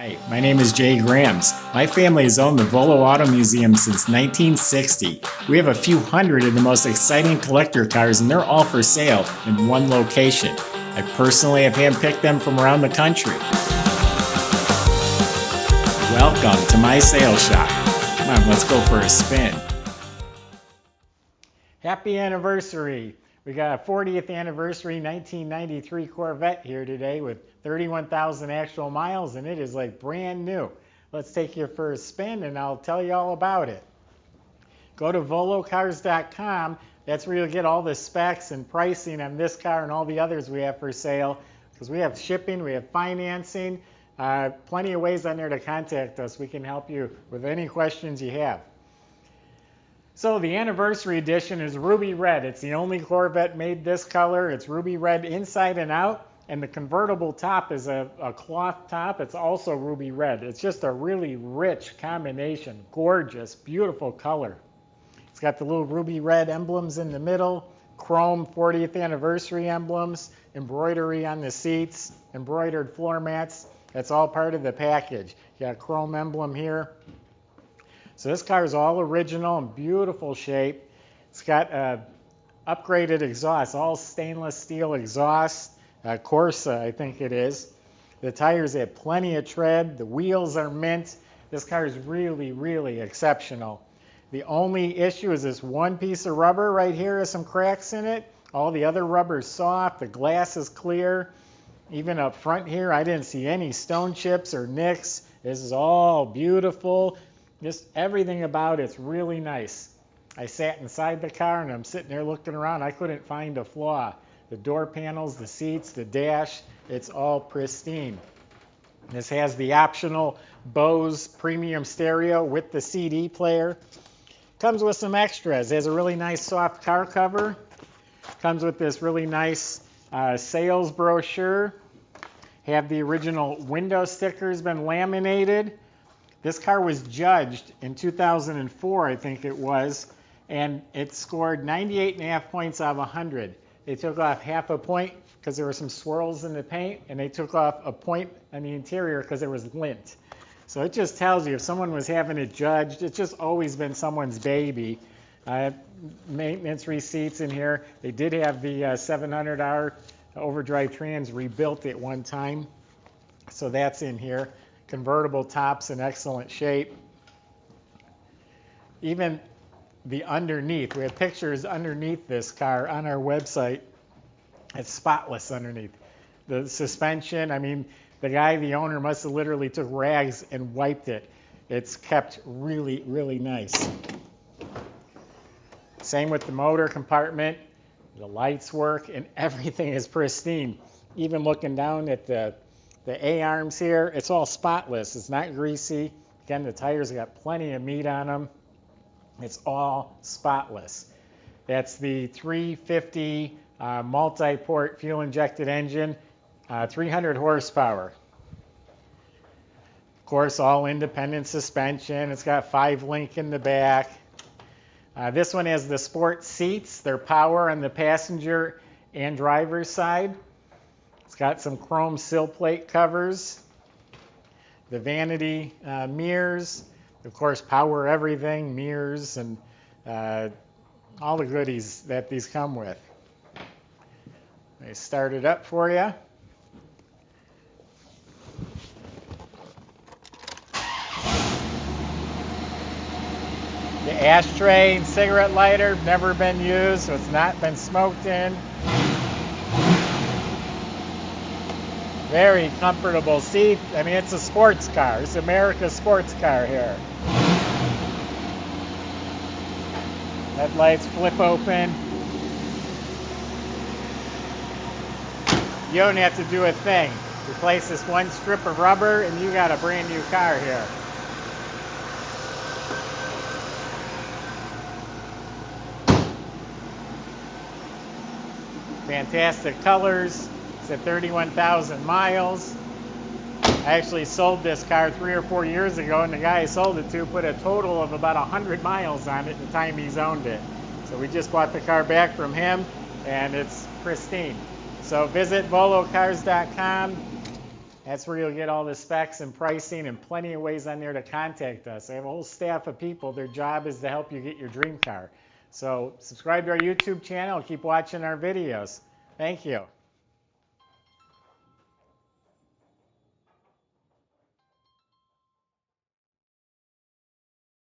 Hi, my name is Jay Grams. My family has owned the Volo Auto Museum since 1960. We have a few hundred of the most exciting collector cars, and they're all for sale in one location. I personally have handpicked them from around the country. Welcome to my sales shop. Come on, let's go for a spin. Happy anniversary. We got a 40th anniversary 1993 Corvette here today with 31,000 actual miles, and it is like brand new. Let's take you for a spin and I'll tell you all about it. Go to volocars.com. That's where you'll get all the specs and pricing on this car and all the others we have for sale, because we have shipping, we have financing, plenty of ways on there to contact us. We can help you with any questions you have. So the anniversary edition is ruby red. It's the only Corvette made this color. It's ruby red inside and out, and the convertible top is a cloth top. It's also ruby red. It's just a really rich combination. Gorgeous, beautiful color. It's got the little ruby red emblems in the middle, chrome 40th anniversary emblems, embroidery on the seats, embroidered floor mats. That's all part of the package. You got a chrome emblem here. So this car is all original and beautiful shape. It's got upgraded exhaust, all stainless steel exhaust, Corsa I think it is. The tires have plenty of tread. The wheels are mint. This car is really, really exceptional. The only issue is this one piece of rubber right here has some cracks in it. All the other rubber is soft. The glass is clear. Even up front here, I didn't see any stone chips or nicks. This is all beautiful. Just everything about it's really nice. I sat inside the car and I'm sitting there looking around. I couldn't find a flaw. The door panels, the seats, the dash, it's all pristine. This has the optional Bose premium stereo with the CD player. Comes with some extras. It has a really nice soft car cover. Comes with this really nice sales brochure. Have the original window stickers been laminated. This car was judged in 2004, I think it was, and it scored 98.5 points out of 100. They took off half a point because there were some swirls in the paint, and they took off a point on the interior because there was lint. So it just tells you if someone was having it judged, it's just always been someone's baby. Maintenance receipts in here. They did have the 700R overdrive trans rebuilt at one time, so that's in here. Convertible tops in excellent shape. Even the underneath, we have pictures underneath this car on our website. It's spotless underneath. The suspension, I mean, the owner must have literally took rags and wiped it. It's kept really, really nice. Same with the motor compartment. The lights work and everything is pristine. Even looking down at the A-arms here, it's all spotless. It's not greasy. Again, the tires got plenty of meat on them. It's all spotless. That's the 350 multi-port fuel-injected engine, 300 horsepower. Of course, all independent suspension. It's got 5-link in the back. This one has the sport seats. They're power on the passenger and driver's side. It's got some chrome sill plate covers, the vanity mirrors, of course power everything, mirrors, and all the goodies that these come with. Let me start it up for you. The ashtray and cigarette lighter never been used, so it's not been smoked in. Very comfortable seat. I mean, it's a sports car. It's America's sports car here. Headlights flip open. You don't have to do a thing. Replace this one strip of rubber and you got a brand new car here. Fantastic colors. It's at 31,000 miles. I actually sold this car 3 or 4 years ago, and the guy I sold it to put a total of about 100 miles on it the time he's owned it. So we just bought the car back from him, and it's pristine. So visit volocars.com. That's where you'll get all the specs and pricing and plenty of ways on there to contact us. I have a whole staff of people. Their job is to help you get your dream car. So subscribe to our YouTube channel. Keep watching our videos. Thank you.